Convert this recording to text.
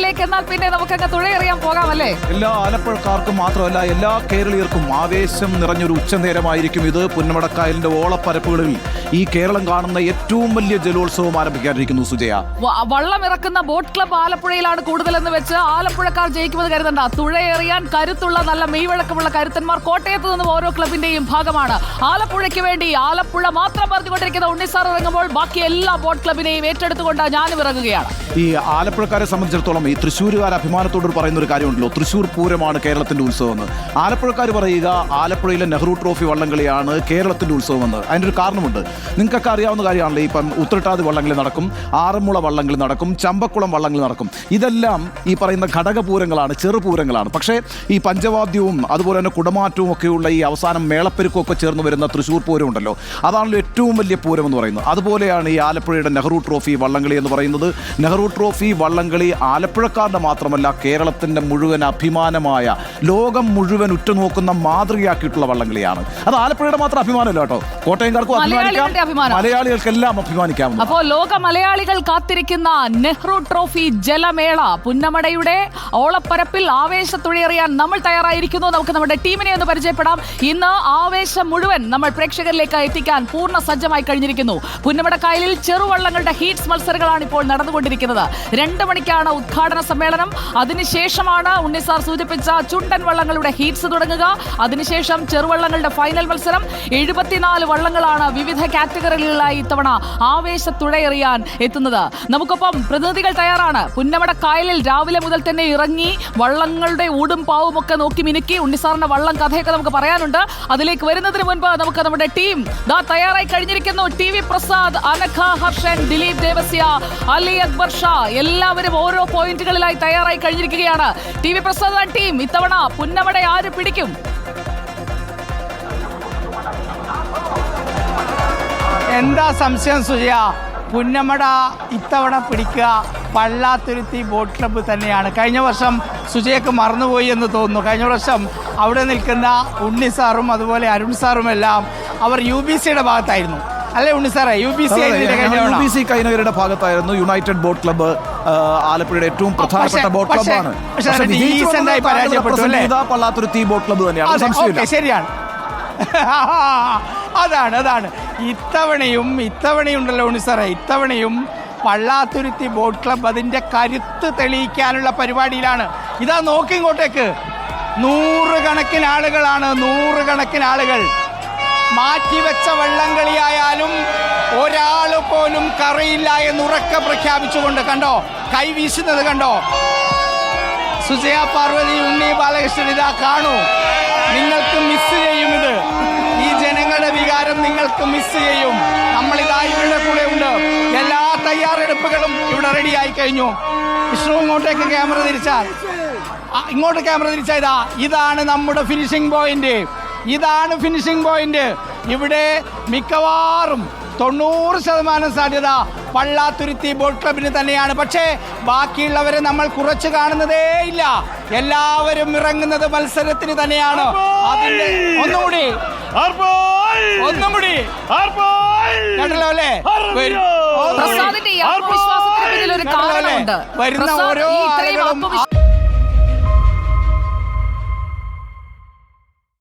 ആലപ്പുഴയിലേക്ക് എന്നാൽ പിന്നെ നമുക്കങ്ങ് തുഴയെറിയാൻ പോകാമല്ലേ? എല്ലാ ആലപ്പുഴക്കാർക്കും മാത്രമല്ല എല്ലാ കേരളീയർക്കും ആവേശം നിറഞ്ഞൊരു ഉച്ചനേരമായിരിക്കും ഇത്. പുന്നമടക്കായലിന്റെ ഓളപ്പരപ്പുകളിൽ ഈ കേരളം കാണുന്ന ഏറ്റവും വലിയ ജലോത്സവം ആരംഭിക്കാനിരിക്കുന്നു. സുജയ, വള്ളം ഇറക്കുന്ന ബോട്ട് ക്ലബ് ആലപ്പുഴയിലാണ് കൂടുതലെന്ന് വെച്ച് ആലപ്പുഴക്കാർ ജയിക്കുമെന്ന് കരുതണ്ട. തുഴയെറിയാൻ കരുത്തുള്ള നല്ല മെയ്വഴക്കമുള്ള കരുത്തന്മാർ കോട്ടയത്ത് നിന്നും ഓരോ ക്ലബിന്റെയും ഭാഗമാണ്. ആലപ്പുഴയ്ക്ക് വേണ്ടി ആലപ്പുഴ മാത്രം പറഞ്ഞുകൊണ്ടിരിക്കുന്ന ഉണ്ണിസാർ ഇറങ്ങുമ്പോൾ ബാക്കി എല്ലാ ബോട്ട് ക്ലബിനെയും ഏറ്റെടുത്തുകൊണ്ട് ഞാനും ഇറങ്ങുകയാണ്. ഈ ആലപ്പുഴക്കാരെ സംബന്ധിച്ചിടത്തോളം ഈ തൃശ്ശൂരുകാർ അഭിമാനത്തോട് പറയുന്ന ഒരു കാര്യമുണ്ടല്ലോ, തൃശ്ശൂർ പൂരമാണ് കേരളത്തിന്റെ ഉത്സവം എന്ന്. ആലപ്പുഴക്കാർ പറയുക ആലപ്പുഴയിലെ നെഹ്റു ട്രോഫി വള്ളംകളിയാണ് കേരളത്തിന്റെ ഉത്സവം എന്ന്. അതിൻ്റെ ഒരു കാരണമുണ്ട്. നിങ്ങൾക്കൊക്കെ അറിയാവുന്ന കാര്യമാണല്ലോ. ഇപ്പം ഉത്രട്ടാതി വള്ളംകളി നടക്കും, ആറന്മുള വള്ളംകളി നടക്കും, ചമ്പക്കുളം വള്ളംകളി നടക്കും. ഇതെല്ലാം ഈ പറയുന്ന ഘടകപൂരങ്ങളാണ്, ചെറുപൂരങ്ങളാണ്. പക്ഷേ ഈ പഞ്ചവാദ്യവും അതുപോലെ തന്നെ കുടമാറ്റവും ഒക്കെയുള്ള ഈ അവസാനം മേളപ്പെരുക്കും ഒക്കെ ചേർന്ന് വരുന്ന തൃശ്ശൂർ പൂരം ഉണ്ടല്ലോ, അതാണല്ലോ ഏറ്റവും വലിയ പൂരം എന്ന് പറയുന്നത്. അതുപോലെയാണ് ഈ ആലപ്പുഴയുടെ നെഹ്റു ട്രോഫി വള്ളംകളി എന്ന് പറയുന്നത്. നെഹ്റു ട്രോഫി വള്ളംകളി ആലപ്പുഴക്കാരുടെ മാത്രമല്ല കേരളത്തിന്റെ മുഴുവൻ അഭിമാനമായ, ലോകം മുഴുവൻ ഉറ്റുനോക്കുന്ന മാതൃകയാക്കിയിട്ടുള്ള വള്ളംകളിയാണ്. അത് ആലപ്പുഴയുടെ മാത്രം അഭിമാനമല്ല കേട്ടോ, കോട്ടയംകാർക്കും അഭിമാനിക്കാം, മലയാളികൾക്കെല്ലാം അഭിമാനിക്കാം. അപ്പോൾ ലോക മലയാളികൾ കാത്തിരിക്കുന്ന നെഹ്റു ട്രോഫി ജലമേള പുന്നമടയുടെ ഓളപ്പരപ്പിൽ ആവേശത്തുഴയെറിയാൻ നമ്മൾ തയ്യാറായിരിക്കുന്നു. നമുക്ക് നമ്മുടെ ടീമിനെ ഒന്ന് പരിചയപ്പെടാം. ഇന്ന് ആവേശം മുഴുവൻ നമ്മൾ പ്രേക്ഷകരിലേക്ക് എത്തിക്കാൻ പൂർണ്ണ സജ്ജമായി കഴിഞ്ഞിരിക്കുന്നു. പുന്നമടക്കായലിൽ ചെറുവള്ളങ്ങളുടെ ഹീറ്റ്സ് മത്സരങ്ങളാണ് ഇപ്പോൾ നടന്നുകൊണ്ടിരിക്കുന്നത്. 2 മണിക്കാണ് ഉദ്ഘാടന സമ്മേളനം. അതിനുശേഷമാണ് ഉണ്ണിസാർ സൂചിപ്പിച്ച ചുണ്ടൻ വള്ളങ്ങളുടെ ഹീറ്റ്സ് തുടങ്ങുക. അതിനുശേഷം ചെറുവള്ളങ്ങളുടെ ഫൈനൽ മത്സരം. 74 വള്ളങ്ങളാണ് വിവിധ കാറ്റഗറികളിലായി ഇത്തവണ ആവേശത്തുഴയെറിയാൻ എത്തുന്നത്. നമുക്കൊപ്പം പ്രതിനിധികൾ തയ്യാറാണ്. പുന്നമടക്കായലിൽ രാവിലെ മുതൽ തന്നെ ഇറങ്ങി വള്ളങ്ങളുടെ ഊടും പാവും ഒക്കെ നോക്കി മിനുക്കി ഉണ്ണിസാറിന്റെ വള്ളം കഥയൊക്കെ നമുക്ക് പറയാനുണ്ട്. അതിലേക്ക് വരുന്നതിന് മുൻപ് നമുക്ക് നമ്മുടെ ടീം തയ്യാറായി കഴിഞ്ഞിരിക്കുന്നു. ടി വി പ്രസാദ്, അനഘ ഹർഷൻ, ദിലീപ് ദേവസ്യ, അലി അക്ബർ ഷാ എല്ലാവരും ഓരോ പോയിന്റുകളിലായി തയ്യാറായി കഴിഞ്ഞിരിക്കുകയാണ്. ടി വി പ്രസാദ് ടീം, ഇത്തവണ പുന്നമട ആര് പിടിക്കും? എന്താ സംശയം സുജയ? പുന്നമട ഇത്തവണ പിടിക്കുക പള്ളാത്തുരുത്തി ബോട്ട് ക്ലബ്ബ് തന്നെയാണ്. കഴിഞ്ഞ വർഷം സുജയ്ക്ക് മറന്നുപോയി എന്ന് തോന്നുന്നു. കഴിഞ്ഞ വർഷം അവിടെ നിൽക്കുന്ന ഉണ്ണിസാറും അതുപോലെ അരുൺ സാറും എല്ലാം അവർ UBCയുടെ ഭാഗത്തായിരുന്നു അല്ലേ ഉണ്ണിസാറേ? UBC കൈനഗരുടെ ഭാഗത്തായിരുന്നു. യുണൈറ്റഡ് ബോട്ട് ക്ലബ്ബ് ആലപ്പുഴയുടെ ഏറ്റവും പ്രധാനപ്പെട്ട ബോട്ട് ക്ലബ്ബാണ്. പള്ളാത്തുരുത്തി ബോട്ട് ക്ലബ്ബ് തന്നെയാണ്. ശരിയാണ്. അതാണ് ഇത്തവണയുണ്ടല്ലോ ഉണ്ണിസാറേ, ഇത്തവണയും പള്ളാത്തുരുത്തി ബോട്ട് ക്ലബ്ബ് അതിൻ്റെ കരുത്ത് തെളിയിക്കാനുള്ള പരിപാടിയിലാണ്. ഇതാ നോക്കിങ്ങോട്ടേക്ക്, നൂറുകണക്കിന് ആളുകൾ മാറ്റിവെച്ച വള്ളംകളിയായാലും ഒരാൾ പോലും കറയില്ല എന്നുറക്കെ പ്രഖ്യാപിച്ചുകൊണ്ട് കണ്ടോ, കൈവീശുന്നത് കണ്ടോ. സുജയ, പാർവതി, ഉണ്ണി ബാലകൃഷ്ണൻ ഇതാ കാണൂ. നിങ്ങൾക്ക് മിസ് ചെയ്യും ഇത്. ഈ ജനങ്ങളുടെ വികാരം നിങ്ങൾക്ക് മിസ് ചെയ്യും. നമ്മളിതാ ഇവിടെ കൂടെ ഉണ്ട്. എല്ലാ തയ്യാറെടുപ്പുകളും ഇവിടെ റെഡിയായി കഴിഞ്ഞു. വിഷ്ണു ഇങ്ങോട്ടേക്ക് ക്യാമറ തിരിച്ചാൽ, ഇങ്ങോട്ട് ക്യാമറ തിരിച്ചാൽ ഇതാണ് നമ്മുടെ ഫിനിഷിംഗ് പോയിന്റ്. ഇവിടെ മിക്കവാറും 90% സാധ്യത പള്ളാത്തുരുത്തി ബോട്ട് ക്ലബിന് തന്നെയാണ്. പക്ഷേ ബാക്കിയുള്ളവരെ നമ്മൾ കുറച്ച് കാണുന്നതേ ഇല്ല. എല്ലാവരും ഇറങ്ങുന്നത് മത്സരത്തിന് തന്നെയാണ്. അതിന്റെ ഒന്നുകൂടി കണ്ടല്ലോ അല്ലേ? വരുന്ന ഓരോ